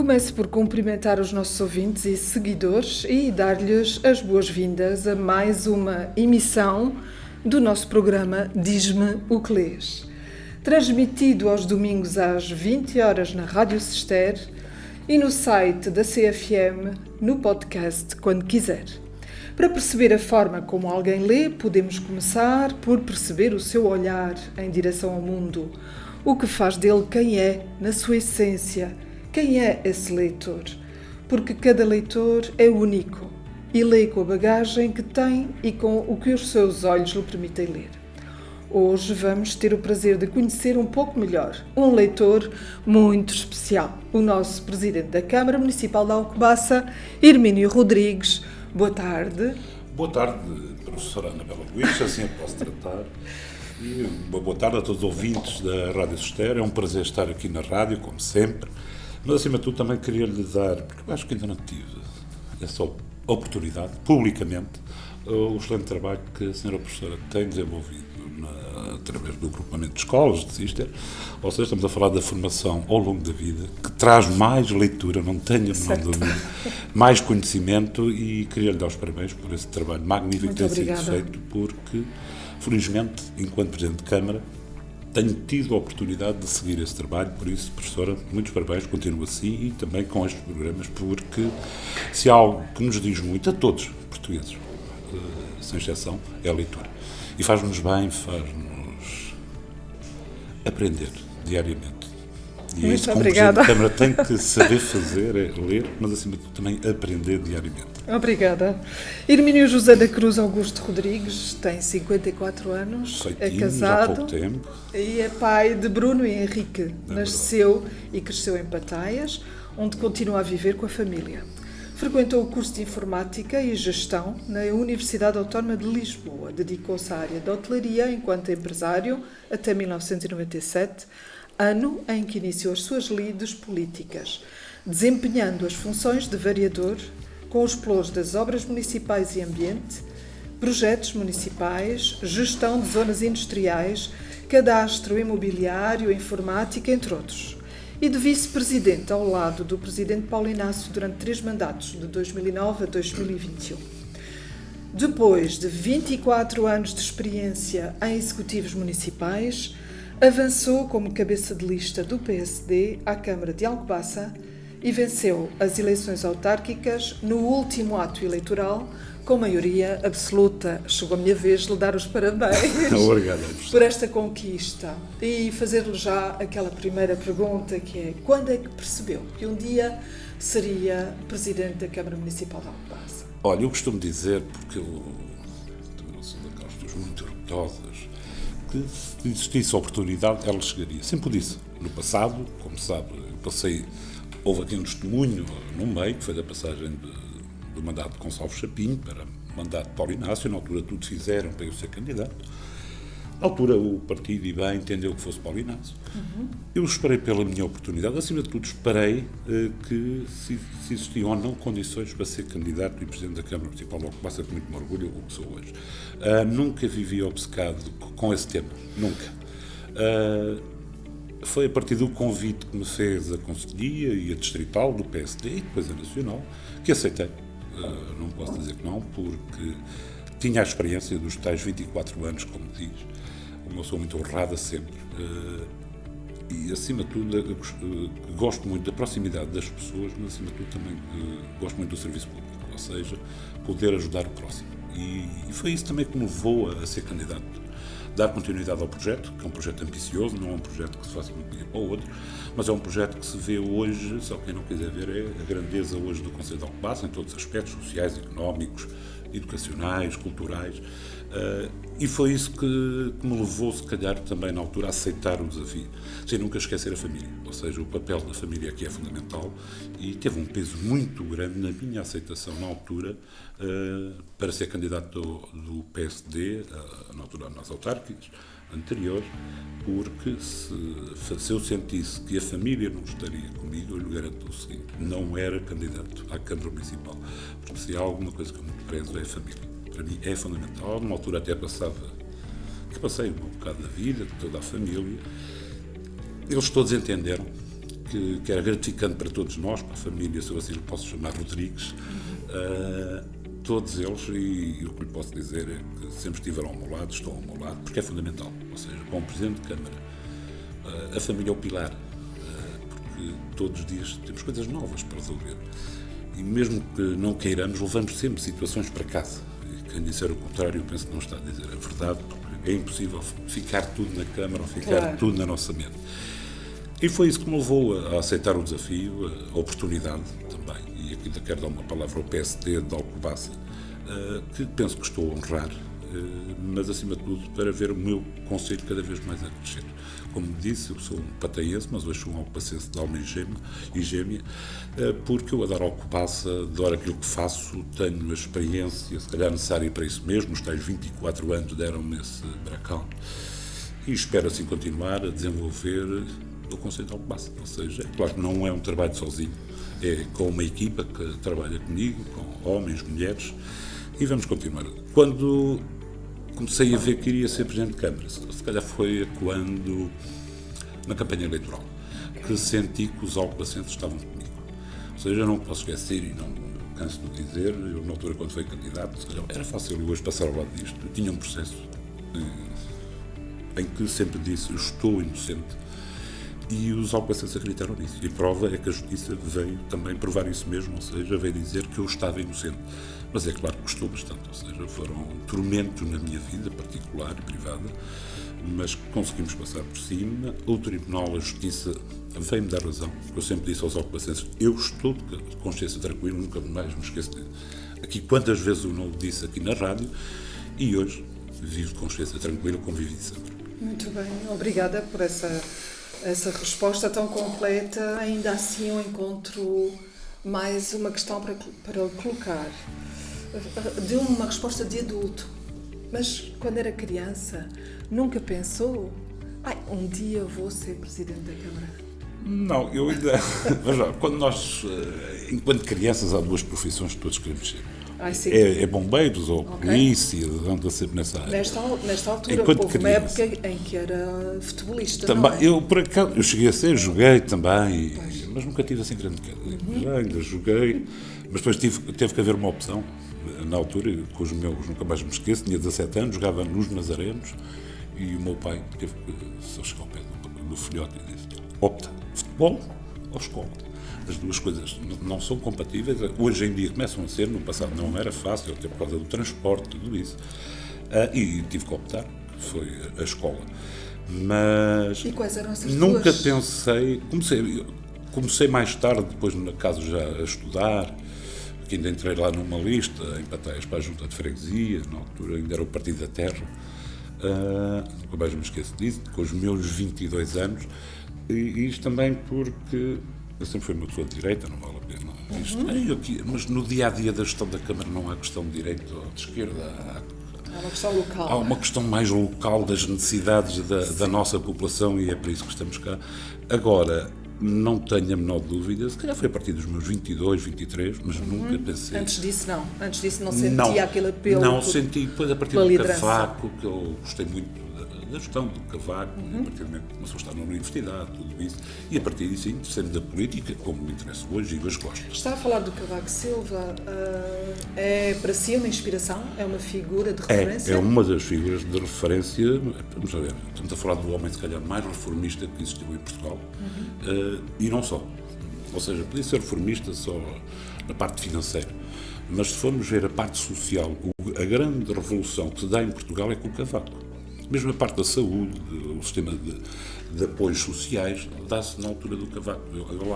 Começo por cumprimentar os nossos ouvintes e seguidores e dar-lhes as boas-vindas a mais uma emissão do nosso programa Diz-me o que lês. Transmitido aos domingos às 20 horas na Rádio Cister e no site da CFM, no podcast, quando quiser. Para perceber a forma como alguém lê, podemos começar por perceber o seu olhar em direção ao mundo, o que faz dele quem é, na sua essência. Quem é esse leitor? Porque cada leitor é único e lê com a bagagem que tem e com o que os seus olhos lhe permitem ler. Hoje vamos ter o prazer de conhecer um pouco melhor um leitor muito especial, o nosso Presidente da Câmara Municipal de Alcobaça, Hermínio Rodrigues. Boa tarde. Boa tarde, professora Ana Bela Luís, assim eu posso tratar. E boa tarde a todos os ouvintes da Rádio Cister. É um prazer estar aqui na rádio, como sempre. Mas, acima de tudo, também queria lhe dar, porque eu acho que ainda não tive essa oportunidade, publicamente, o excelente trabalho que a senhora professora tem desenvolvido através do agrupamento de escolas de Cister. Ou seja, estamos a falar da formação ao longo da vida, que traz mais leitura, não tenho a menor dúvida, mais conhecimento, e queria lhe dar os parabéns por esse trabalho magnífico que tem sido feito, porque, felizmente, enquanto Presidente de Câmara, tenho tido a oportunidade de seguir esse trabalho. Por isso, professora, muitos parabéns, continuo assim, e também com estes programas, porque se há algo que nos diz muito a todos, portugueses, sem exceção, é a leitura. E faz-nos bem, faz-nos aprender diariamente. E é isso que um Presidente de Câmara tem que saber fazer, é ler, mas acima de tudo também aprender diariamente. Obrigada. Hermínio José da Cruz Augusto Rodrigues tem 54 anos, é casado, há pouco tempo, e é pai de Bruno e Henrique. Nasceu e cresceu em Pataias, onde continua a viver com a família. Frequentou o curso de Informática e Gestão na Universidade Autónoma de Lisboa. Dedicou-se à área da hotelaria enquanto empresário até 1997, ano em que iniciou as suas lides políticas, desempenhando as funções de vereador com os pelouros das obras municipais e ambiente, projetos municipais, gestão de zonas industriais, cadastro imobiliário, informática, entre outros. E de vice-presidente ao lado do presidente Paulo Inácio durante 3 mandatos, de 2009 a 2021. Depois de 24 anos de experiência em executivos municipais, avançou como cabeça de lista do PSD à Câmara de Alcobaça e venceu as eleições autárquicas no último ato eleitoral com maioria absoluta. Chegou a minha vez de lhe dar os parabéns Obrigado, por esta conquista e fazer-lhe já aquela primeira pergunta, que é: quando é que percebeu que um dia seria Presidente da Câmara Municipal de Alcobaça? Olha, eu costumo dizer, porque eu também não sou daquelas pessoas muito orgulhosas, que se existisse a oportunidade, ela chegaria. Sempre o disse. No passado, como sabe, houve aqui um testemunho no meio, que foi da passagem do mandato de Gonçalves Chapinho para o mandato de Paulo Inácio. Na altura tudo fizeram para eu ser candidato. Na altura o partido, e bem, entendeu que fosse Paulo Inácio. Eu esperei pela minha oportunidade. Acima de tudo, esperei que se existiam ou não condições para ser candidato e Presidente da Câmara Municipal de Alcobaça, com muito me orgulho, o que sou hoje. Nunca vivi obcecado com esse tema. Nunca. Foi a partir do convite que me fez a Conselhia e a Distrital do PSD e depois a Nacional que aceitei. Não posso dizer que não, porque tinha a experiência dos tais 24 anos, como diz. Uma pessoa muito honrada sempre. E, acima de tudo, gosto muito da proximidade das pessoas, mas, acima de tudo, também gosto muito do serviço público, ou seja, poder ajudar o próximo. E foi isso também que me levou a ser candidato. Dar continuidade ao projeto, que é um projeto ambicioso, não é um projeto que se faça de um dia para o outro, mas é um projeto que se vê hoje, só quem não quiser ver, é a grandeza hoje do Concelho de Alcobaça, em todos os aspectos sociais, económicos, educacionais, culturais, e foi isso que me levou, se calhar, também na altura, a aceitar o desafio, sem nunca esquecer a família, ou seja, o papel da família aqui é fundamental, e teve um peso muito grande na minha aceitação na altura, para ser candidato do PSD, na altura nas autárquicas anteriores, porque se eu sentisse que a família não estaria comigo, eu lhe garanto o seguinte: não era candidato à Câmara Municipal, porque se há alguma coisa que eu me prezo é a família. Para mim é fundamental. Numa altura até passei um bocado da vida, de toda a família, eles todos entenderam que era gratificante para todos nós, para a família, se eu assim lhe posso chamar, Rodrigues, todos eles, e o que lhe posso dizer é que sempre estiveram ao meu lado, estão ao meu lado, porque é fundamental. Ou seja, como Presidente de Câmara, a família é o pilar, porque todos os dias temos coisas novas para resolver. E mesmo que não queiramos, levamos sempre situações para casa. E quem disser o contrário, eu penso que não está a dizer a verdade, porque é impossível ficar tudo na Câmara ou ficar tudo na nossa mente. E foi isso que me levou a aceitar o desafio, a oportunidade também. E aqui quero dar uma palavra ao PSD de Alcobaça, que penso que estou a honrar, mas acima de tudo para ver o meu concelho cada vez mais a crescer. Como disse, eu sou um pataiense, mas hoje sou um alcobacense de alma e gêmea, porque eu adoro Alcobaça, adoro aquilo que faço, tenho a experiência, se calhar necessária para isso mesmo, os tais 24 anos deram-me esse bracal, e espero assim continuar a desenvolver o conceito de Alcobaça. Ou seja, é claro que não é um trabalho sozinho, é com uma equipa que trabalha comigo, com homens, mulheres, e vamos continuar. Quando comecei a ver que iria ser Presidente de Câmara, se calhar foi quando, na campanha eleitoral, que senti que os alcobacenses estavam comigo. Ou seja, eu não posso esquecer, e não canso de dizer, eu na altura quando fui candidato, se calhar, era fácil hoje passar ao lado disto. Eu tinha um processo em que sempre disse, eu estou inocente, e os alcobacenses acreditaram nisso. E prova é que a Justiça veio também provar isso mesmo, ou seja, veio dizer que eu estava inocente. Mas é claro que custou bastante, ou seja, foram tormentos na minha vida particular e privada, mas conseguimos passar por cima. O Tribunal, a Justiça, veio-me dar razão. Eu sempre disse aos alcobacenses, eu estou de consciência tranquila, nunca mais me esqueço de aqui quantas vezes eu não o disse aqui na rádio, e hoje vivo de consciência tranquila, convivi sempre. Muito bem, obrigada por essa resposta tão completa. Ainda assim eu encontro mais uma questão para colocar. Deu-me uma resposta de adulto, mas quando era criança nunca pensou, um dia vou ser Presidente da Câmara? Não, eu ainda... Veja, quando nós, enquanto crianças, há duas profissões que todos queremos ser. É bombeiros ou polícia, anda sempre nessa área. Nesta altura, enquanto houve uma época em que era futebolista, também, não é? Eu, por acaso, eu cheguei a ser, joguei também, mas nunca tive assim grande queda. Já ainda joguei, mas depois teve que haver uma opção. Na altura, com os meus, nunca mais me esqueço, tinha 17 anos, jogava nos Nazarenos, e o meu pai teve que, se chegar ao pé do filhote e disse, opta, futebol ou escola? As duas coisas não são compatíveis. Hoje em dia começam a ser, no passado não era fácil, até por causa do transporte, tudo isso. E tive que optar, foi a escola. Mas e quais eram essas nunca duas? pensei, comecei mais tarde, depois na casa já a estudar, que ainda entrei lá numa lista, em Pataias para a Junta de Freguesia, na altura ainda era o Partido da Terra, nunca mais me esqueço disso, com os meus 22 anos, e isto também porque eu sempre fui uma pessoa de direita, não vale a pena isto. Mas no dia-a-dia da gestão da Câmara não há questão de direita ou de esquerda, Há uma questão local. há uma questão mais local das necessidades da nossa população, e é para isso que estamos cá. Agora, não tenho a menor dúvida, se calhar foi a partir dos meus 22, 23, mas nunca pensei... Antes disso não sentia aquele apelo. Não, senti depois a partir do liderança. Cavaco, que eu gostei muito da gestão do Cavaco, a partir do momento que começou a estar na universidade, tudo isso, e a partir disso interessei-me da política, como me interessa hoje e hoje gosto. Está a falar do Cavaco Silva, é para si uma inspiração? É uma figura de referência? É uma das figuras de referência, vamos ver, estamos a falar do homem se calhar mais reformista que existiu em Portugal, e não só. Ou seja, podia ser reformista só na parte financeira, mas se formos ver a parte social, a grande revolução que se dá em Portugal é com o Cavaco. Mesmo a parte da saúde, o sistema de apoios sociais, dá-se na altura do Cavaco.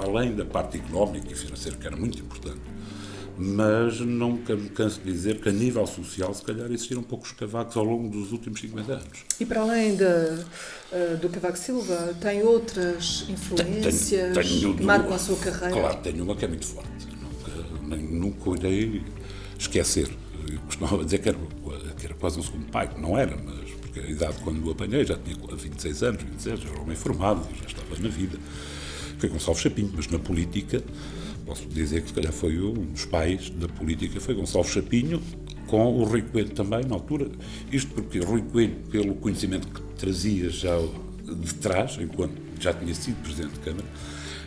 Além da parte económica e financeira, que era muito importante. Mas nunca me canso de dizer que a nível social, se calhar, existiram poucos Cavacos ao longo dos últimos 50 anos. E para além do Cavaco Silva, tem outras influências que marcam a sua carreira? Claro, tenho uma que é muito forte. Nunca irei esquecer. Eu costumava dizer que era quase um segundo pai, que não era, mas porque a idade quando o apanhei já tinha 26 anos, 27, já era homem formado, já estava na vida. Foi Gonçalo Chapinho, mas na política, posso dizer que se calhar foi um dos pais da política, foi Gonçalo Chapinho, com o Rui Coelho também, na altura. Isto porque o Rui Coelho, pelo conhecimento que trazia já de trás, enquanto já tinha sido Presidente de Câmara,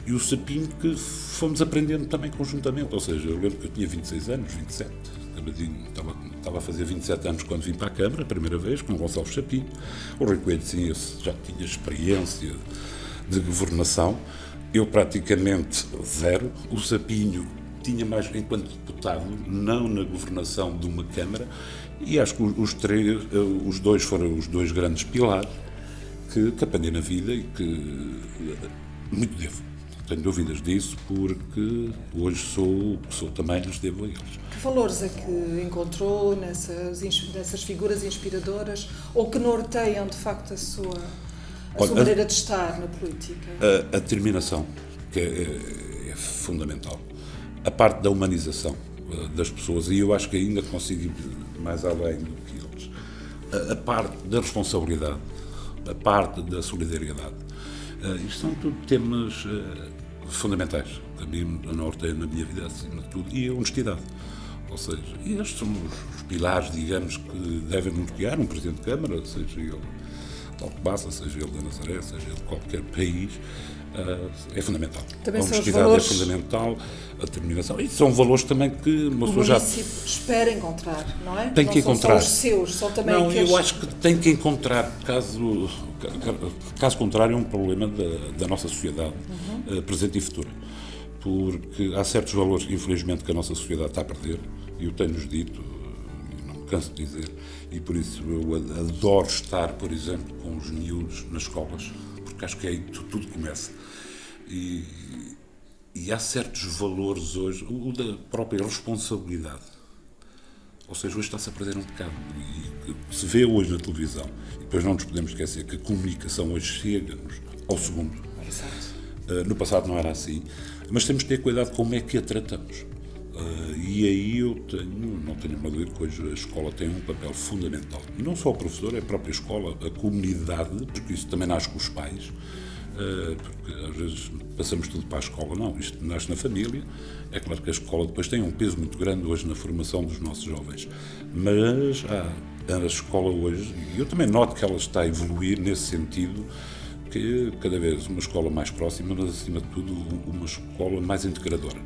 E o sapinho que fomos aprendendo também conjuntamente, ou seja, eu lembro que eu tinha 26 anos, 27, estava a fazer 27 anos quando vim para a Câmara, a primeira vez, com o Gonçalo Chapinho. O Rui Coelho, sim, já tinha experiência de governação, eu praticamente zero. O Sapinho tinha mais enquanto deputado, não na governação de uma Câmara, e acho que os dois foram os dois grandes pilares que aprendi na vida e que muito devo. Tenho dúvidas disso, porque hoje sou o que sou, também lhes devo a eles. Que valores é que encontrou nessas figuras inspiradoras ou que norteiam, de facto, a sua maneira de estar na política? A determinação, que é fundamental. A parte da humanização das pessoas, e eu acho que ainda consigo ir mais além do que eles. A parte da responsabilidade, a parte da solidariedade. Isto são tudo temas fundamentais, que a mim norteiam na minha vida, acima de tudo, e a honestidade. Ou seja, estes são os pilares, digamos, que devem nortear um Presidente de Câmara, seja ele de Alcobaça, seja ele da Nazaré, seja ele de qualquer país, é fundamental. Também a honestidade valores... é fundamental, a determinação, e são valores também que uma pessoa já... O município espera encontrar, não é? Tem que encontrar. São só os seus, são também não, aqueles... eu acho que tem que encontrar, caso contrário, é um problema da nossa sociedade, presente e futura. Porque há certos valores, infelizmente, que a nossa sociedade está a perder, e eu tenho-nos dito, e não me canso de dizer, e por isso eu adoro estar, por exemplo, com os miúdos nas escolas, porque acho que é aí que tudo começa. E há certos valores hoje, o da própria responsabilidade. Ou seja, hoje está-se a perder um bocado. E se vê hoje na televisão, e depois não nos podemos esquecer que a comunicação hoje chega-nos ao segundo. Exato. No passado não era assim, mas temos que ter cuidado como é que a tratamos. E aí eu não tenho uma dúvida que hoje a escola tem um papel fundamental. E não só o professor, é a própria escola, a comunidade, porque isso também nasce com os pais, porque às vezes passamos tudo para a escola. Não, isto nasce na família. É claro que a escola depois tem um peso muito grande hoje na formação dos nossos jovens, mas a escola hoje, e eu também noto que ela está a evoluir nesse sentido, que cada vez uma escola mais próxima, mas acima de tudo uma escola mais integradora.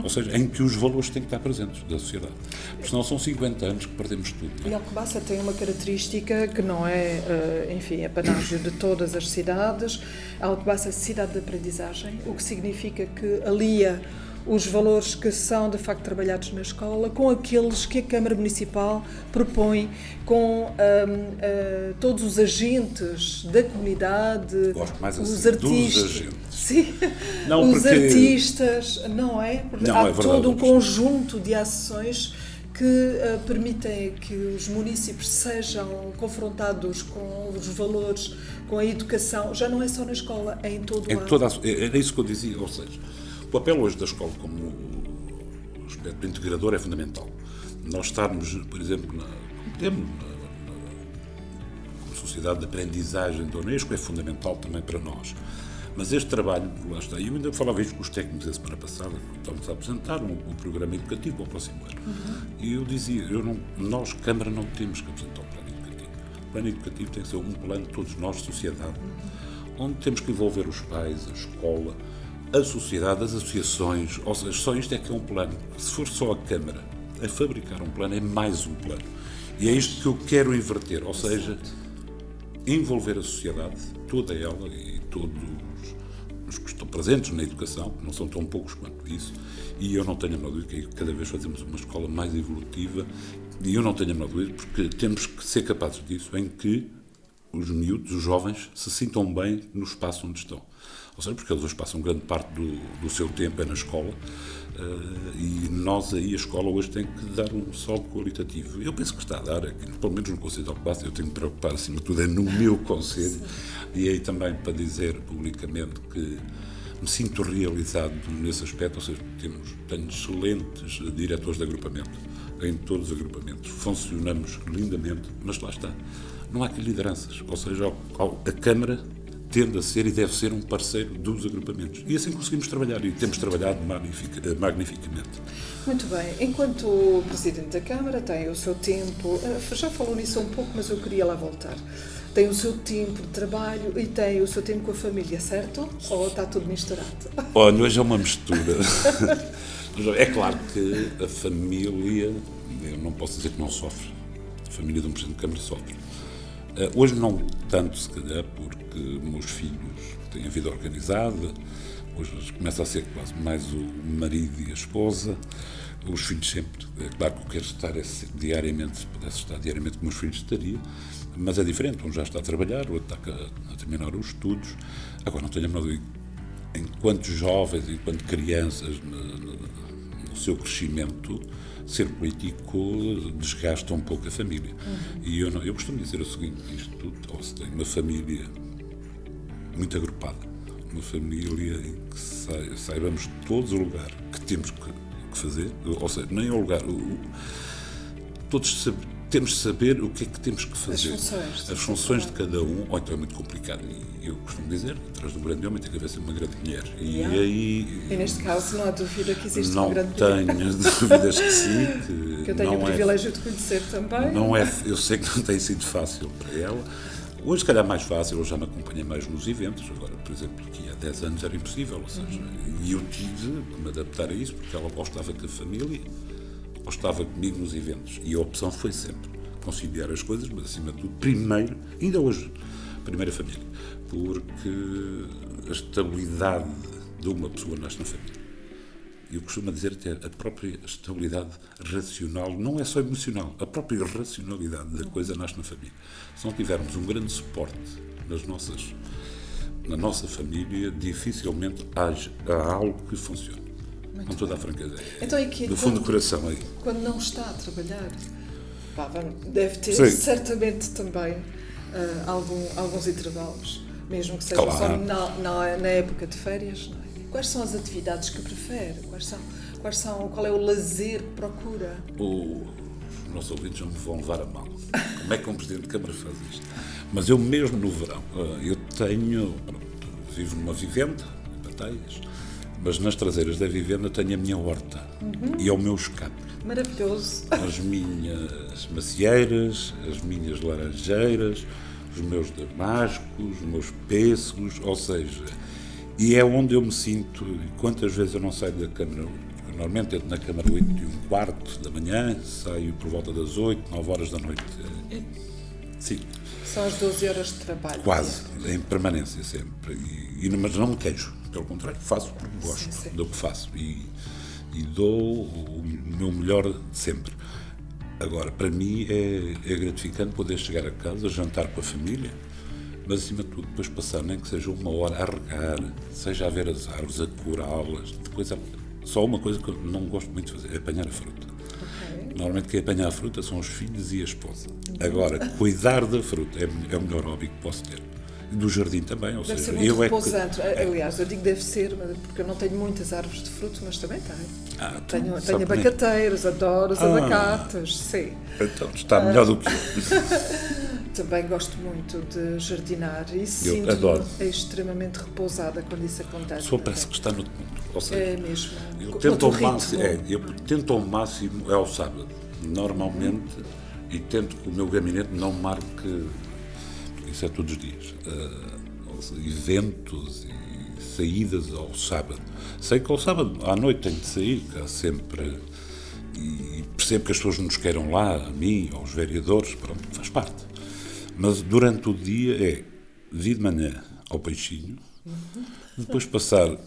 Ou seja, em que os valores têm que estar presentes da sociedade. Porque senão são 50 anos que perdemos tudo. E Alcobaça tem uma característica que não é, enfim, apanágio de todas as cidades. Alcobaça é cidade de aprendizagem, o que significa que alia os valores que são, de facto, trabalhados na escola com aqueles que a Câmara Municipal propõe, com todos os agentes da comunidade, gosto mais assim, os artistas. Dos agentes. Sim, não, os artistas, não é? Porque não, há é verdade, todo um conjunto de ações que permitem que os municípios sejam confrontados com os valores, com a educação. Já não é só na escola, é em todo o lado. Era isso que eu dizia, ou seja, o papel hoje da escola como aspecto integrador é fundamental. Nós estarmos, por exemplo, como sociedade de aprendizagem da Unesco é fundamental também para nós. Mas este trabalho, lá está, e eu ainda falava isto com os técnicos a semana passada, estamos a apresentar o programa educativo para o próximo ano. E eu dizia, nós, Câmara, não temos que apresentar o plano educativo. O plano educativo tem que ser um plano de todos nós, sociedade, onde temos que envolver os pais, a escola, a sociedade, as associações, ou seja, só isto é que é um plano. Se for só a Câmara a fabricar um plano, é mais um plano. E é isto que eu quero inverter, ou seja, envolver a sociedade, toda ela e todos os que estão presentes na educação, não são tão poucos quanto isso, e eu não tenho a menor dúvida que cada vez fazemos uma escola mais evolutiva, e eu não tenho a menor dúvida porque temos que ser capazes disso, em que os miúdos, os jovens, se sintam bem no espaço onde estão. Ou seja, porque eles hoje passam grande parte do seu tempo na escola, e nós aí, a escola hoje tem que dar um salto qualitativo. Eu penso que está a dar, aqui, pelo menos no Conselho de Alcobaça, eu tenho que me preocupar acima de tudo é no meu Conselho, e aí também para dizer publicamente que me sinto realizado nesse aspecto, ou seja, tenho excelentes diretores de agrupamento, em todos os agrupamentos, funcionamos lindamente, mas lá está, não há aqui lideranças, ou seja, a Câmara tende a ser e deve ser um parceiro dos agrupamentos. E assim conseguimos trabalhar, e temos trabalhado magnificamente. Muito bem. Enquanto Presidente da Câmara tem o seu tempo, já falou nisso um pouco, mas eu queria lá voltar. tem o seu tempo de trabalho e tem o seu tempo com a família, certo? Ou está tudo misturado? Olha, hoje é uma mistura. É claro que a família, eu não posso dizer que não sofre, a família de um Presidente de Câmara sofre. Hoje não tanto, se calhar, porque meus filhos têm a vida organizada, hoje começa a ser quase mais o marido e a esposa, os filhos sempre. É claro que eu quero estar diariamente, se pudesse estar diariamente com os meus filhos, estaria, mas é diferente, um já está a trabalhar, o outro está a terminar os estudos. Agora, não tenho a menor dúvida, enquanto jovens, enquanto crianças, no seu crescimento, ser político desgasta um pouco a família. E eu costumo dizer o seguinte, isto tudo, ou se tem uma família muito agrupada, uma família em que saibamos todos o lugar que temos que fazer, ou seja, nem o lugar, todos temos de saber o que é que temos que fazer. As funções de cada um, ou então é muito complicado. E eu costumo dizer, atrás do grande homem tem que haver sempre uma grande mulher. E neste caso não há dúvida que existe uma grande mulher. Não tenho dúvidas que sim. Que eu tenho o privilégio de conhecer também. Eu sei que não tem sido fácil para ela. Hoje, se calhar, mais fácil, eu já me acompanho mais nos eventos. Agora, por exemplo, aqui há 10 anos era impossível, ou seja, e eu tive que me adaptar a isso, porque ela ou estava com a família, ou estava comigo nos eventos. E a opção foi sempre conciliar as coisas, mas acima de tudo, primeiro, ainda hoje, primeiro a família. Porque a estabilidade de uma pessoa nasce na família. Eu costumo dizer até a própria estabilidade racional, não é só emocional, a própria racionalidade da coisa nasce na família. Se não tivermos um grande suporte na nossa família, dificilmente há algo que funcione. Com toda a franqueza. Então, aqui, do fundo do coração aí. Quando não está a trabalhar, deve ter certamente também alguns intervalos, mesmo que seja só na época de férias, não é? Quais são as atividades que prefere? Qual é o lazer que procura? Os nossos ouvintes não me vão levar a mal. Como é que um Presidente de Câmara faz isto? Mas eu mesmo no verão, vivo numa vivenda, em Bateias, mas nas traseiras da vivenda tenho a minha horta e é o meu escape. Maravilhoso. As minhas macieiras, as minhas laranjeiras, os meus damascos, os meus pêssegos, ou seja, e é onde eu me sinto, quantas vezes eu não saio da Câmara, normalmente entro na Câmara 8h15 da manhã, saio por volta das 8, 9 horas da noite. Sim. São as 12 horas de trabalho. Quase, em permanência sempre. Mas não me queixo, pelo contrário, faço porque gosto do que faço e dou o meu melhor de sempre. Agora, para mim é gratificante poder chegar a casa, jantar com a família, mas acima de tudo depois passar, nem que seja uma hora a regar, seja a ver as árvores, a decorá-las, depois só uma coisa que eu não gosto muito de fazer, é apanhar a fruta. Normalmente quem apanha a fruta são os filhos e a esposa. Agora, cuidar da fruta é o melhor hobby que posso ter. Do jardim também, ou deve seja, ser muito repousante. Aliás, eu digo deve ser, porque eu não tenho muitas árvores de fruto, mas também tenho. Tenho abacateiros, adoro os abacates, sim. Então, está melhor do que eu. Também gosto muito de jardinar e sinto-me extremamente repousada quando isso acontece. Só parece que está no outro mundo. Ou seja, é mesmo. Eu tento ao máximo, ao sábado, normalmente, e tento que o meu gabinete não marque, isso é todos os dias, eventos e saídas ao sábado. Sei que ao sábado, à noite, tenho de sair, que há sempre, e percebo que as pessoas nos queiram lá, a mim, aos vereadores, pronto, faz parte. Mas durante o dia vir de manhã ao peixinho, depois passar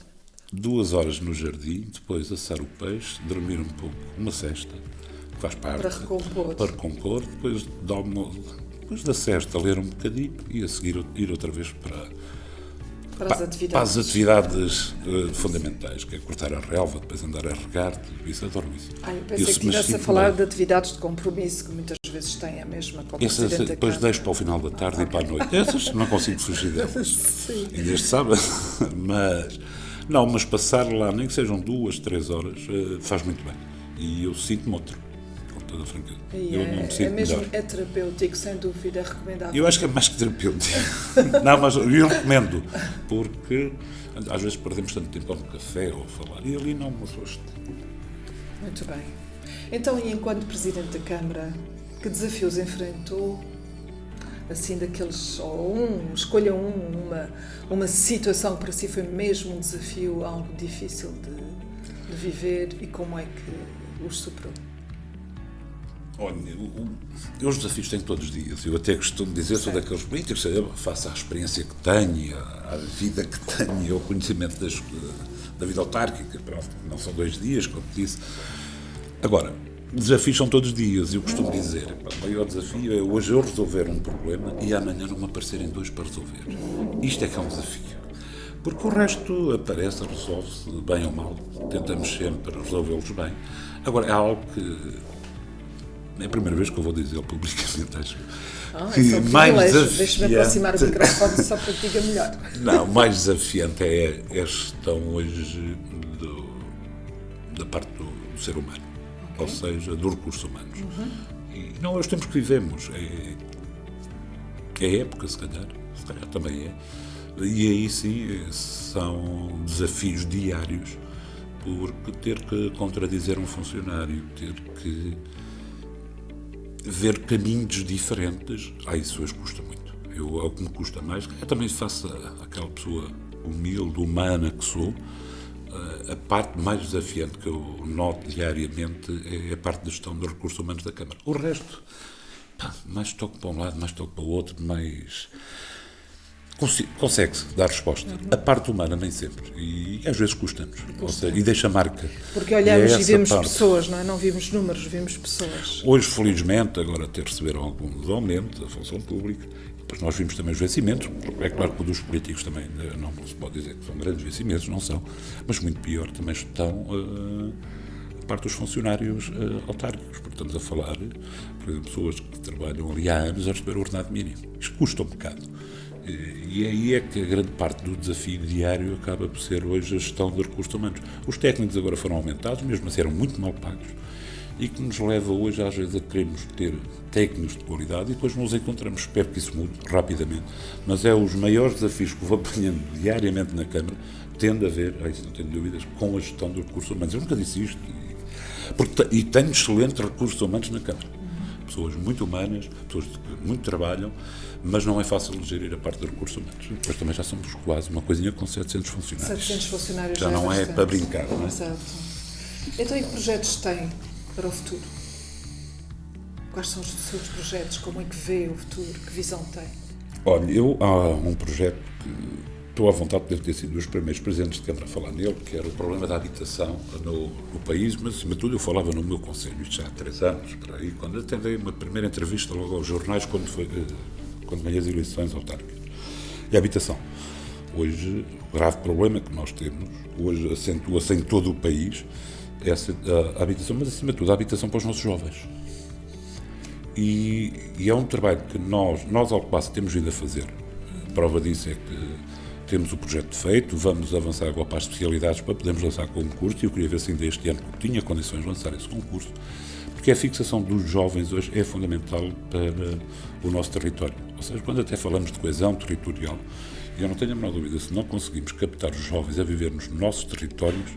2 horas no jardim, depois assar o peixe, dormir um pouco, uma cesta, que faz parte. Para recompor. Depois da cesta, ler um bocadinho e a seguir ir outra vez para as atividades fundamentais, que é cortar a relva, depois andar a regar, tudo isso, adoro isso. Eu pensei que estivesse a falar de atividades de compromisso, que muitas vezes têm a mesma como Presidente da depois Câmara. deixo para o final da tarde e para a noite. Essas não consigo fugir delas. Sim. E deste sábado. Mas passar lá, nem que sejam 2, 3 horas, faz muito bem. E eu sinto-me outro, com toda a franqueza. Eu não me sinto melhor. É terapêutico, sem dúvida, é recomendável. Eu acho que é mais que terapêutico. Não, mas eu recomendo, porque às vezes perdemos tanto tempo no café ou a falar, e ali não me assusto. Muito bem. Então, e enquanto Presidente da Câmara, que desafios enfrentou assim daqueles, escolha uma situação que para si foi mesmo um desafio, algo difícil de viver e como é que os superou? Olha, os desafios tenho todos os dias. Eu até costumo dizer, sou daqueles políticos, face à experiência que tenho, à vida que tenho, ao conhecimento da vida autárquica, não são 2 dias, como disse. Agora, desafios são todos os dias. Eu costumo dizer, o maior desafio é hoje eu resolver um problema e amanhã não me aparecerem 2 para resolver. Isto é que é um desafio. Porque o resto aparece, resolve-se bem ou mal. Tentamos sempre resolvê-los bem. Agora, é algo que é a primeira vez que eu vou dizer publicamente, acho que mais desafiante... Deixa-me aproximar o microfone só para que diga melhor. Não, mais desafiante é a gestão hoje da parte do ser humano, ou seja, dos recursos humanos. E não é os tempos que vivemos, é a época, se calhar também é. E aí sim são desafios diários, porque ter que contradizer um funcionário, ter que ver caminhos diferentes, isso hoje custa muito. O que me custa mais, eu também faço aquela pessoa humilde, humana que sou, a parte mais desafiante que eu noto diariamente é a parte da gestão dos recursos humanos da Câmara. O resto, mais toco para um lado, mais toco para o outro, mais... Consegue-se dar resposta. A parte humana nem sempre. E às vezes custa-nos. E deixa marca. Porque olhamos e vemos pessoas, não é? Não vimos números, vimos pessoas. Hoje, felizmente, agora até receberam alguns aumentos da função pública. Depois nós vimos também os vencimentos. É claro que dos políticos também não se pode dizer que são grandes vencimentos, não são. Mas muito pior também estão a parte dos funcionários autárquicos. Porque estamos a falar, por exemplo, pessoas que trabalham ali há anos a receber o ordenado mínimo. Isto custa um bocado. E aí é que a grande parte do desafio diário acaba por ser hoje a gestão de recursos humanos. Os técnicos agora foram aumentados, mesmo assim eram muito mal pagos, e que nos leva hoje às vezes a queremos ter técnicos de qualidade e depois nos encontramos, espero que isso mude rapidamente, mas é os maiores desafios que vou apanhando diariamente na Câmara, tende a ver, isso não tenho dúvidas, com a gestão dos recursos humanos. Eu nunca disse isto, e tenho excelentes recursos humanos na Câmara. Pessoas muito humanas, pessoas que muito trabalham, mas não é fácil gerir a parte dos recursos humanos. Depois também já somos quase uma coisinha com 700 funcionários. 700 funcionários já não é para brincar, não é? Exato. Então, e que projetos tem para o futuro? Quais são os seus projetos? Como é que vê o futuro? Que visão tem? Olha, há um projeto que estou à vontade de ter sido dos primeiros presidentes de Câmara a falar nele, que era o problema da habitação no país, mas acima de tudo eu falava no meu conselho, isto já há 3 anos, por aí, quando atendei uma primeira entrevista logo aos jornais, quando ganhei as eleições autárquicas. E a habitação. Hoje, o grave problema que nós temos, hoje acentua-se em todo o país, é a habitação, mas acima de tudo a habitação para os nossos jovens. E é um trabalho que nós ao Passo temos vindo a fazer. A prova disso é que temos o projeto feito, vamos avançar agora para as especialidades para podermos lançar concurso, e eu queria ver se ainda este ano tinha condições de lançar esse concurso, porque a fixação dos jovens hoje é fundamental para o nosso território. Ou seja, quando até falamos de coesão territorial, e eu não tenho a menor dúvida, se não conseguimos captar os jovens a viver nos nossos territórios,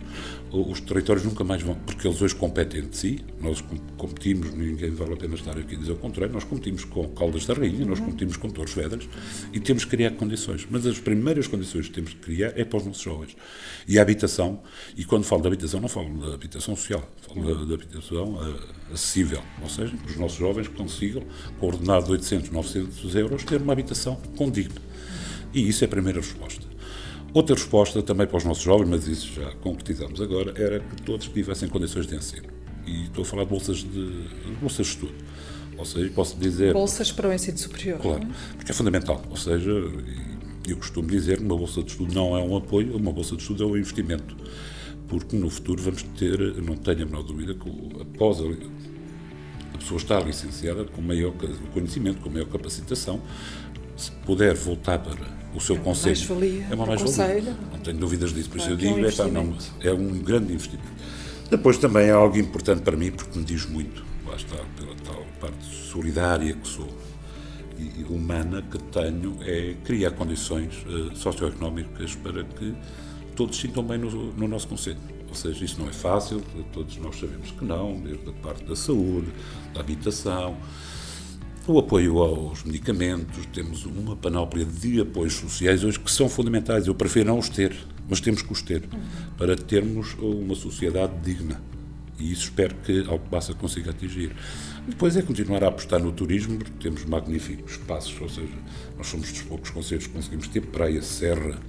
os territórios nunca mais vão, porque eles hoje competem entre si, nós competimos, ninguém vale a pena estar aqui a dizer o contrário, nós competimos com Caldas da Rainha, nós competimos com Torres Vedras, e temos que criar condições, mas as primeiras condições que temos que criar é para os nossos jovens. E a habitação, e quando falo de habitação, não falo da habitação social, falo da habitação acessível, ou seja, que os nossos jovens consigam, com ordenado de 800, 900 euros, ter uma habitação condigna. E isso é a primeira resposta. Outra resposta também para os nossos jovens, mas isso já concretizamos agora, era que todos tivessem condições de ensino. E estou a falar de bolsas de estudo. Ou seja, posso dizer... Bolsas para o ensino superior. Claro, porque é fundamental. Ou seja, eu costumo dizer que uma bolsa de estudo não é um apoio, uma bolsa de estudo é um investimento. Porque no futuro vamos ter, não tenho a menor dúvida, que após a pessoa estar licenciada com maior conhecimento, com maior capacitação, se puder voltar para o seu conselho, é uma mais-valia. Não tenho dúvidas disso, por isso eu digo, é um grande investimento. Depois também é algo importante para mim, porque me diz muito, lá está, pela tal parte solidária que sou e humana que tenho, é criar condições socioeconómicas para que todos se sintam bem no nosso concelho. Ou seja, isso não é fácil, todos nós sabemos que não, desde a parte da saúde, da habitação. o apoio aos medicamentos, temos uma panóplia de apoios sociais hoje que são fundamentais. Eu prefiro não os ter, mas temos que os ter, para termos uma sociedade digna. E isso espero que Alcobaça consiga atingir. Depois é continuar a apostar no turismo, porque temos magníficos espaços, ou seja, nós somos dos poucos concelhos que conseguimos ter praia, serra,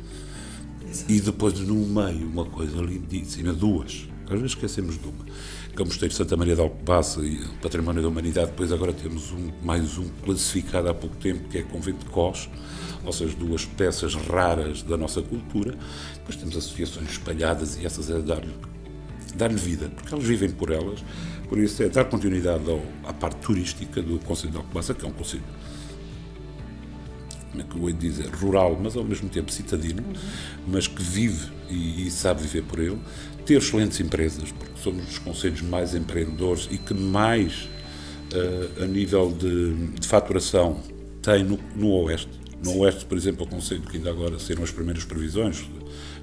e depois no meio uma coisa lindíssima, duas, às vezes esquecemos de uma, que é o Mosteiro de Santa Maria de Alcobaça e o Património da Humanidade. Depois agora temos mais um classificado há pouco tempo, que é Convento de Cós, ou seja, duas peças raras da nossa cultura. Depois temos associações espalhadas e essas é dar-lhe vida, porque elas vivem por elas. Por isso é dar continuidade à parte turística do Concelho de Alcobaça, que é um concelho, como é que eu vou dizer, rural, mas ao mesmo tempo citadino, mas que vive e sabe viver por ele. Ter excelentes empresas, porque somos dos concelhos mais empreendedores e que mais, a nível de faturação, tem no Oeste. No Oeste, por exemplo, o concelho que ainda agora saíram as primeiras previsões,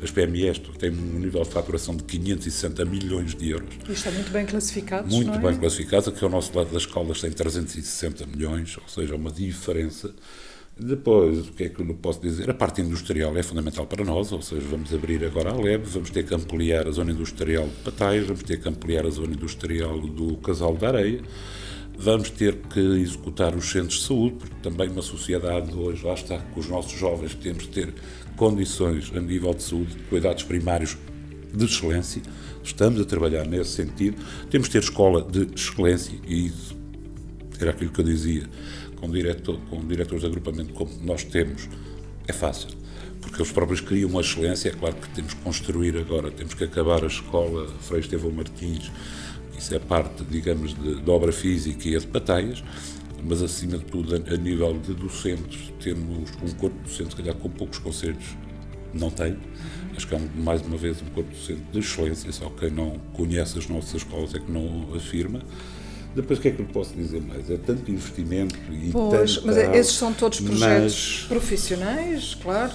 as PMEs, tem um nível de faturação de 560 milhões de euros. E está muito bem classificado, muito bem classificado, que ao nosso lado das escolas tem 360 milhões, ou seja, uma diferença. Depois, o que é que eu posso dizer? A parte industrial é fundamental para nós, ou seja, vamos abrir agora a LEB, vamos ter que ampliar a zona industrial de Pataias, vamos ter que ampliar a zona industrial do Casal da Areia, vamos ter que executar os centros de saúde, porque também uma sociedade hoje, lá está, com os nossos jovens, temos que ter condições a nível de saúde, de cuidados primários de excelência, estamos a trabalhar nesse sentido, temos que ter escola de excelência, e isso era aquilo que eu dizia, com diretores de agrupamento como nós temos, é fácil, porque eles próprios criam uma excelência. É claro que temos que construir agora, temos que acabar a escola Frei Estevão Martins, isso é parte, digamos, de obra física e a de Pataias, mas acima de tudo, a nível de docentes, temos um corpo docente, se calhar com poucos conselhos não tem, acho que é mais uma vez um corpo docente de excelência, só quem não conhece as nossas escolas é que não afirma. Depois, o que é que eu posso dizer mais? É tanto investimento e Pois, mas esses são todos projetos profissionais, claro,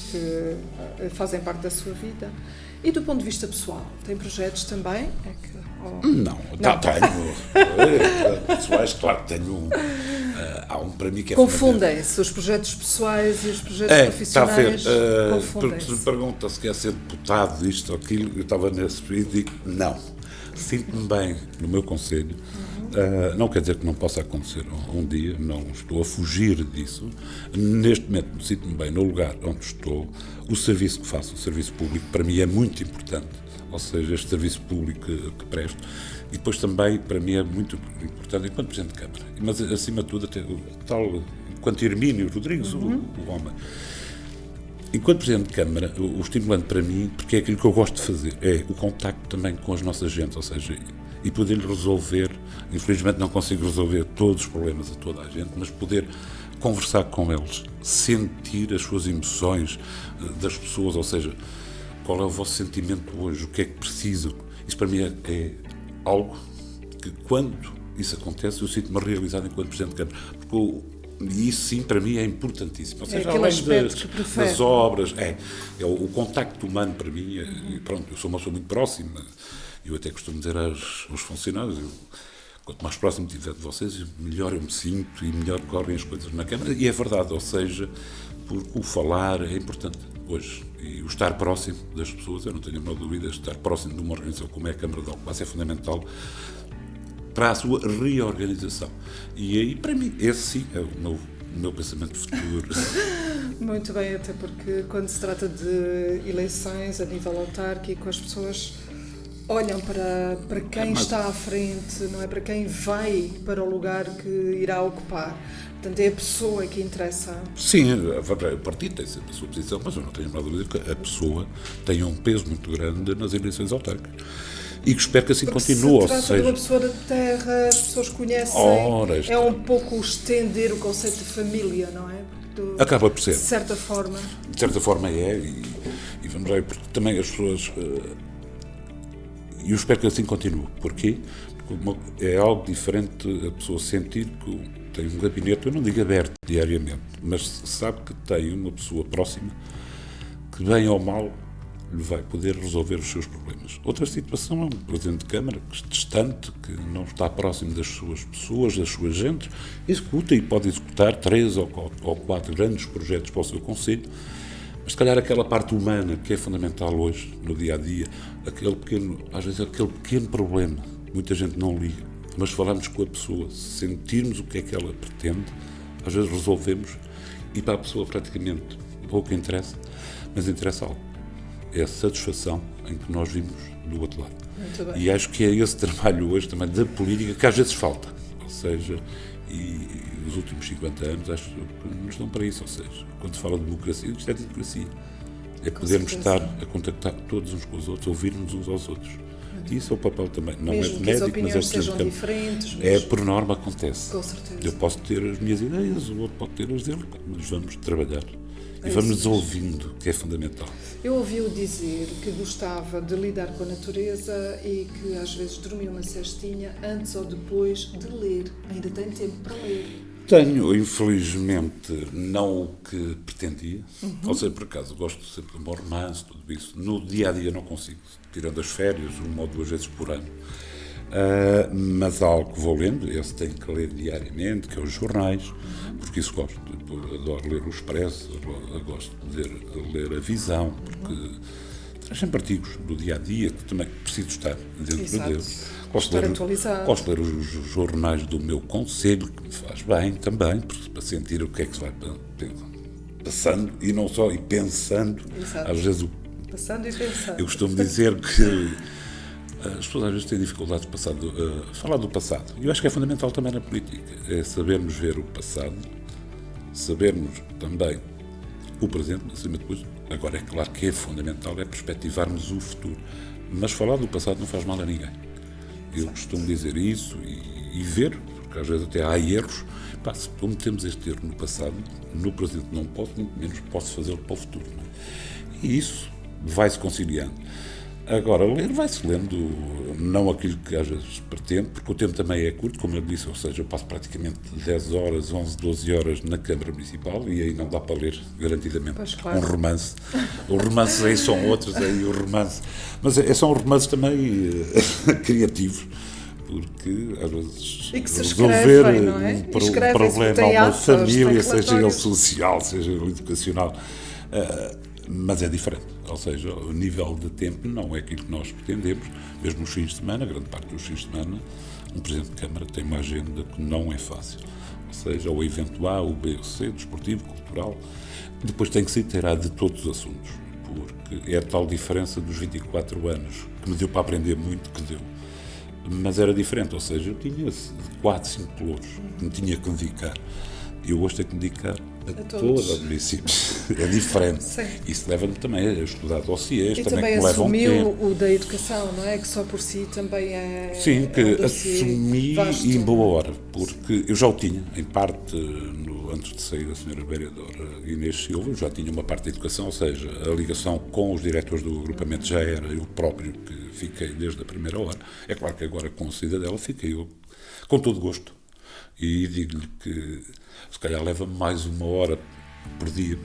que fazem parte da sua vida. E do ponto de vista pessoal, tem projetos também? Não. Tenho. Pessoais, claro que tenho. Há um para mim que é confundem-se os projetos pessoais e os projetos profissionais. Confundem-se. Me pergunta se quer ser deputado, isto ou aquilo, eu estava nesse período e digo não. Sinto-me bem no meu concelho. Não quer dizer que não possa acontecer um dia, não estou a fugir disso. Neste momento sinto-me bem no lugar onde estou. O serviço que faço, o serviço público, para mim é muito importante, ou seja, este serviço público que presto. E depois também, para mim, é muito importante, enquanto Presidente de Câmara, mas acima de tudo, até o tal, enquanto Hermínio Rodrigues, o homem. Enquanto Presidente de Câmara, o estimulante para mim, porque é aquilo que eu gosto de fazer, é o contacto também com as nossas gentes, ou seja, e poder resolver, infelizmente não consigo resolver todos os problemas a toda a gente, mas poder conversar com eles, sentir as suas emoções das pessoas, ou seja, qual é o vosso sentimento hoje, o que é que precisam. Isso para mim é algo que, quando isso acontece, eu sinto-me realizado enquanto Presidente de Câmara, porque e isso sim para mim é importantíssimo, ou seja, além das obras, o contacto humano para mim, pronto, eu sou uma pessoa muito próxima, eu até costumo dizer aos funcionários, quanto mais próximo estiver de vocês, melhor eu me sinto e melhor correm as coisas na Câmara, e é verdade, ou seja, porque o falar é importante hoje, e o estar próximo das pessoas, eu não tenho a menor dúvida, estar próximo de uma organização como é a Câmara de Alcobaça é fundamental para a sua reorganização. E aí, para mim, esse sim é o meu pensamento futuro. Muito bem, até porque quando se trata de eleições a nível autárquico, as pessoas olham para quem está à frente, não é para quem vai para o lugar que irá ocupar. Portanto, é a pessoa que interessa. Sim, o partido tem sempre a sua posição, mas eu não tenho a menor dúvida que a pessoa tem um peso muito grande nas eleições autárquicas. E que espero que assim continue. Se trata de uma pessoa da terra, as pessoas conhecem, é um pouco estender o conceito de família, não é? Acaba por ser. De certa forma. De certa forma é, e vamos ver, porque também as pessoas... E eu espero que assim continue. Porquê? Porque é algo diferente a pessoa sentir que tem um gabinete, eu não digo aberto diariamente, mas sabe que tem uma pessoa próxima que, bem ou mal, lhe vai poder resolver os seus problemas. Outra situação é um Presidente de Câmara distante, que não está próximo das suas pessoas, das suas gentes, executa e pode executar 3 ou 4 grandes projetos para o seu concelho, mas se calhar aquela parte humana que é fundamental hoje, no dia-a-dia, às vezes aquele pequeno problema, muita gente não liga, mas falamos com a pessoa, sentirmos o que é que ela pretende, às vezes resolvemos, e para a pessoa praticamente pouco interessa, mas interessa algo. É a satisfação em que nós vimos do outro lado. Muito bem. E acho que é esse trabalho hoje também da política que às vezes falta. Ou seja, e os últimos 50 anos acho que nos dão para isso. Ou seja, quando se fala de democracia, isto é democracia. É podermos estar a contactar todos uns com os outros, ouvirmos uns aos outros. E isso é o papel também. Não mesmo é que as médico, mas é opiniões sejam diferentes. É por norma acontece. Com certeza. Eu posso ter as minhas ideias, o outro pode ter as dele, mas vamos trabalhar. E vamos nos ouvindo, que é fundamental. Eu ouvi-o dizer que gostava de lidar com a natureza e que às vezes dormia uma cestinha antes ou depois de ler. Ainda tem tempo para ler. Tenho, infelizmente, não o que pretendia. Ou seja, por acaso, gosto sempre de um bom romance, tudo isso. No dia-a-dia não consigo, tirando as férias, 1 ou 2 vezes por ano. Mas há algo que vou lendo, esse tenho que ler diariamente, que é os jornais, porque isso gosto. Adoro ler o Expresso, gosto de ler a Visão, porque traz sempre artigos do dia-a-dia que também preciso estar dentro deles. Gosto de ler os jornais do meu concelho, que me faz bem também, para sentir o que é que se vai passando, e não só, e pensando. Exato. Às vezes passando e pensando. Eu costumo dizer que as pessoas às vezes têm dificuldades de falar do passado. E eu acho que é fundamental também na política, é sabermos ver o passado, sabermos também o presente, mas acima de tudo, agora é claro que é fundamental, é perspectivarmos o futuro. Mas falar do passado não faz mal a ninguém. Eu costumo dizer isso e ver, porque às vezes até há erros. Se cometemos este erro no passado, no presente não posso, muito menos posso fazê-lo para o futuro. Não é? E isso vai-se conciliando. Agora, ler vai-se lendo, não aquilo que às vezes pretende, porque o tempo também é curto, como eu disse, ou seja, eu passo praticamente 10 horas, 11, 12 horas na Câmara Municipal e aí não dá para ler, garantidamente, claro. Um romance. Os romances aí são outros, aí o romance. Mas são romances também criativos, porque às vezes resolver não é? um problema a uma família, seja ele social, seja ele educacional, mas é diferente, ou seja, o nível de tempo não é aquilo que nós pretendemos, mesmo nos fins de semana, grande parte dos fins de semana, um Presidente de Câmara tem uma agenda que não é fácil, ou seja, o evento A, o B, o C, desportivo, cultural, depois tem que se inteirar de todos os assuntos, porque é a tal diferença dos 24 anos, que me deu para aprender muito, que deu, mas era diferente, ou seja, eu tinha 4, 5 pelouros que me tinha que dedicar, e eu hoje tenho que me dedicar a todos os municípios. É diferente. Sim. Isso leva-me também a estudar dossiês, também que levam tempo. O da educação, não é? Que só por si também é. Sim, que assumi vasto. E em boa hora, porque eu já o tinha, em parte, antes de sair a senhora vereadora Inês Silva, eu já tinha uma parte da educação, ou seja, a ligação com os diretores do agrupamento já era eu próprio que fiquei desde a primeira hora. É claro que agora com a saída dela fiquei eu com todo gosto. E digo-lhe que se calhar leva-me mais 1 hora por dia.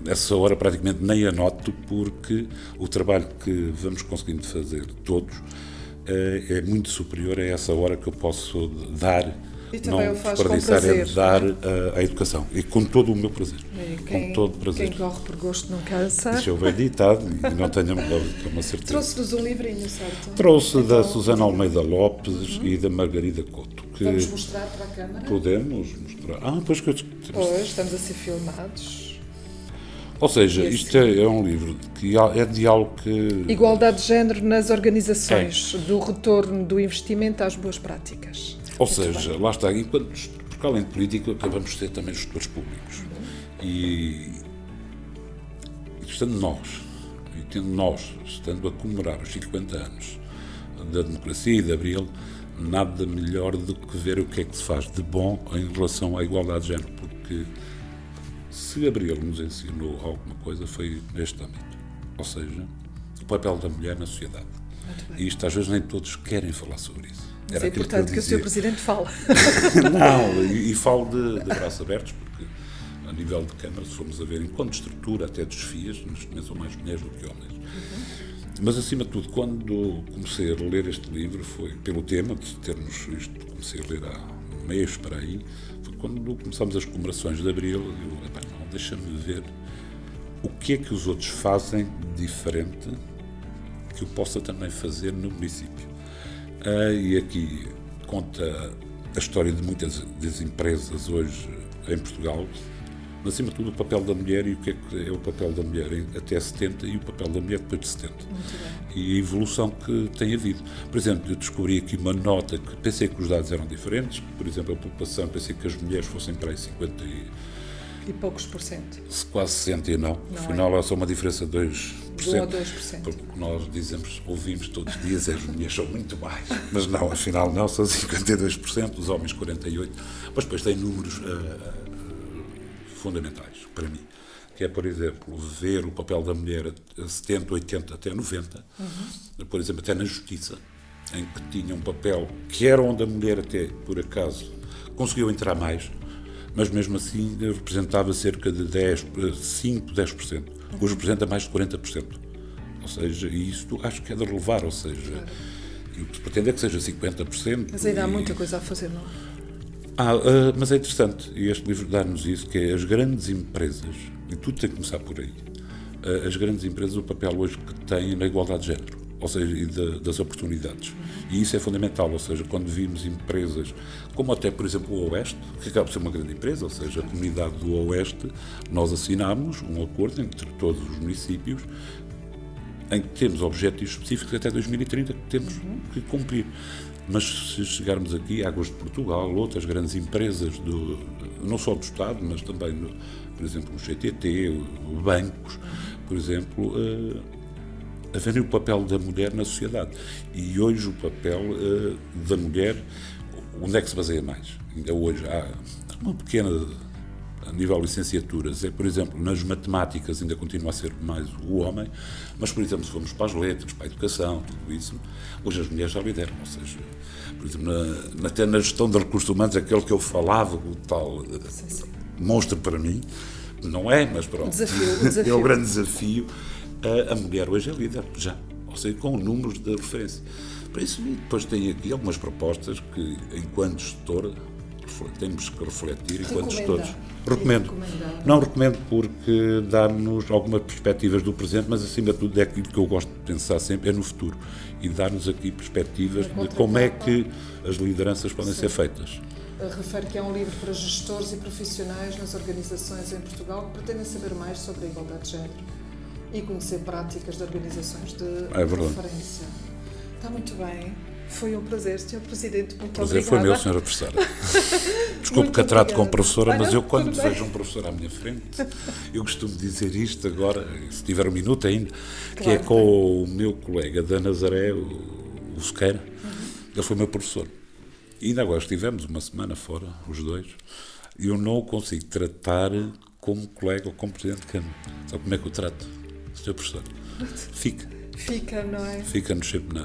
Essa hora praticamente nem anoto, porque o trabalho que vamos conseguindo fazer todos é muito superior a essa hora que eu posso dar, e também não o faz com desperdiçar, prazer, é dar a educação, e com todo o meu prazer. Com todo prazer. Quem corre por gosto não cansa. Isso é o bem ditado, e não tenho uma certeza. Trouxe-nos um livrinho, certo? Trouxe da Susana Almeida Lopes e da Margarida Couto. Vamos mostrar para a Câmara? Podemos mostrar. Pois estamos a ser filmados. Ou seja, isto é um livro que é de algo que... Igualdade de género nas organizações, do retorno do investimento às boas práticas. Ou seja, lá está, porque além de política, acabamos de ser também gestores públicos. E estando nós, estando a comemorar os 50 anos da democracia e de Abril, nada melhor do que ver o que é que se faz de bom em relação à igualdade de género, porque se Abril nos ensinou alguma coisa foi neste âmbito, ou seja, o papel da mulher na sociedade. E isto às vezes nem todos querem falar sobre isso. Mas é importante que o Sr. Presidente fale. Não, e falo de braços abertos, porque nível de Câmara, se formos a ver, enquanto estrutura até dos FIAs, neste momento são mais mulheres do que homens. Mas, acima de tudo, quando comecei a ler este livro, foi pelo tema de termos isto, comecei a ler há um mês para aí, foi quando começámos as comemorações de Abril, não, deixa-me ver o que é que os outros fazem de diferente que eu possa também fazer no município. E aqui conta a história de muitas das empresas hoje em Portugal, mas, acima de tudo, o papel da mulher e o que é o papel da mulher até 70 e o papel da mulher depois de 70. E a evolução que tem havido. Por exemplo, eu descobri aqui uma nota que pensei que os dados eram diferentes, por exemplo, a população, pensei que as mulheres fossem para aí 50 e poucos por cento. Quase 60 e não. Afinal, é só uma diferença de 2%. 1 a 2%. Porque nós dizemos, ouvimos todos os dias, as mulheres são muito mais. Mas não, afinal não, são 52%, os homens 48%. Mas depois tem números fundamentais para mim, que é, por exemplo, ver o papel da mulher a 70, 80, até 90, por exemplo, até na justiça, em que tinha um papel que era onde a mulher até, por acaso, conseguiu entrar mais, mas mesmo assim representava cerca de 5, 10%. Hoje representa mais de 40%. Ou seja, e isto acho que é de relevar, ou seja, e o que se pretende é que seja 50%. Mas ainda há muita coisa a fazer, não? Mas é interessante, e este livro dá-nos isso, que é as grandes empresas, e tudo tem que começar por aí, as grandes empresas, o papel hoje que têm na igualdade de género, ou seja, e das oportunidades. E isso é fundamental, ou seja, quando vimos empresas, como até, por exemplo, o Oeste, que acaba por ser uma grande empresa, ou seja, a comunidade do Oeste, nós assinámos um acordo entre todos os municípios, em que temos objetivos específicos até 2030 que temos que cumprir. Mas se chegarmos aqui, Águas de Portugal, outras grandes empresas, não só do Estado, mas também, por exemplo, o GTT, bancos, por exemplo, a verem o papel da mulher na sociedade. E hoje o papel da mulher, onde é que se baseia mais? Ainda hoje há uma pequena, a nível de licenciaturas, por exemplo, nas matemáticas ainda continua a ser mais o homem, mas, por exemplo, se formos para as letras, para a educação, tudo isso, hoje as mulheres já lideram, ou seja, por exemplo, até na gestão de recursos humanos, aquele que eu falava, o tal monstro para mim, não é, mas pronto, desafio. É o grande desafio, a mulher hoje é líder, já, ou seja, com números de referência. Para isso, depois tem aqui algumas propostas que, enquanto gestor, temos que refletir enquanto gestores. Recomendo. Não recomendo porque dá-nos algumas perspectivas do presente, mas acima de tudo é aquilo que eu gosto de pensar sempre, é no futuro. E dar-nos aqui perspectivas de como é que as lideranças podem ser feitas. Refere que é um livro para gestores e profissionais nas organizações em Portugal que pretendem saber mais sobre a igualdade de género e conhecer práticas de organizações de referência. Está muito bem. Foi um prazer, Sr. Presidente. Muito obrigada. Prazer foi meu, Sra. Professora. Desculpe que a trato como professora, mas eu quando vejo um professor à minha frente, eu costumo dizer isto agora, se tiver um minuto ainda, que é com o meu colega da Nazaré, o Sequeira. Ele foi meu professor. E ainda agora estivemos uma semana fora, os dois, e eu não o consigo tratar como colega ou como Presidente de Câmara. Sabe como é que eu trato? Sr. Professor, Fica, não é? Fica-nos sempre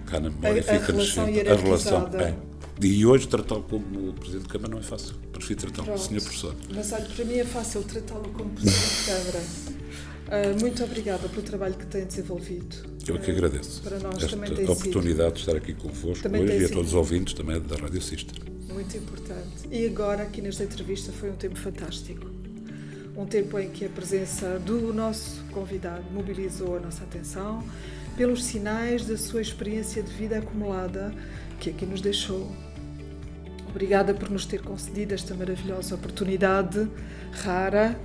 cá na memória, fica-nos sempre a relação. E hoje tratá-lo como Presidente de Câmara não é fácil. Prefiro tratá-lo como Sr. Professor. Mas olha, para mim é fácil tratá-lo como Presidente de Câmara. Muito obrigada pelo trabalho que tem desenvolvido. Eu que agradeço. Para nós esta também tem oportunidade de estar aqui convosco hoje e a todos os ouvintes também da Rádio Sister. Muito importante. E agora, aqui nesta entrevista, foi um tempo fantástico. Um tempo em que a presença do nosso convidado mobilizou a nossa atenção pelos sinais da sua experiência de vida acumulada que aqui nos deixou. Obrigada por nos ter concedido esta maravilhosa oportunidade, rara.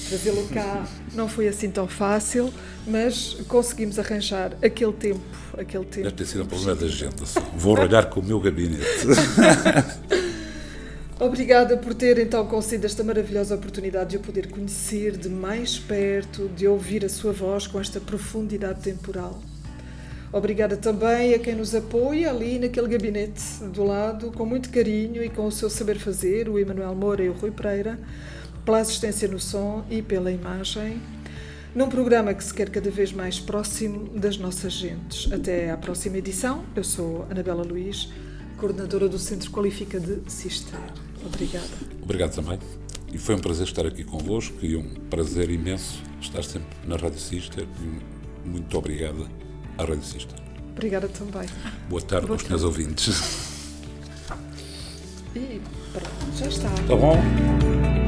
Trazê-lo cá não foi assim tão fácil, mas conseguimos arranjar aquele tempo. Deve ter sido um problema da gente. Assim. Vou olhar com o meu gabinete. Obrigada por ter então concedido esta maravilhosa oportunidade de o poder conhecer de mais perto, de ouvir a sua voz com esta profundidade temporal. Obrigada também a quem nos apoia ali naquele gabinete do lado, com muito carinho e com o seu saber fazer, o Emanuel Moura e o Rui Pereira, pela assistência no som e pela imagem, num programa que se quer cada vez mais próximo das nossas gentes. Até à próxima edição. Eu sou Anabela Luís, coordenadora do Centro Qualifica de Sister. Obrigada. Obrigado também. E foi um prazer estar aqui convosco e um prazer imenso estar sempre na Rádio Sister. Muito obrigada à Rádio Sister. Obrigada também. Boa tarde aos meus ouvintes. E pronto, já está. Tá bom?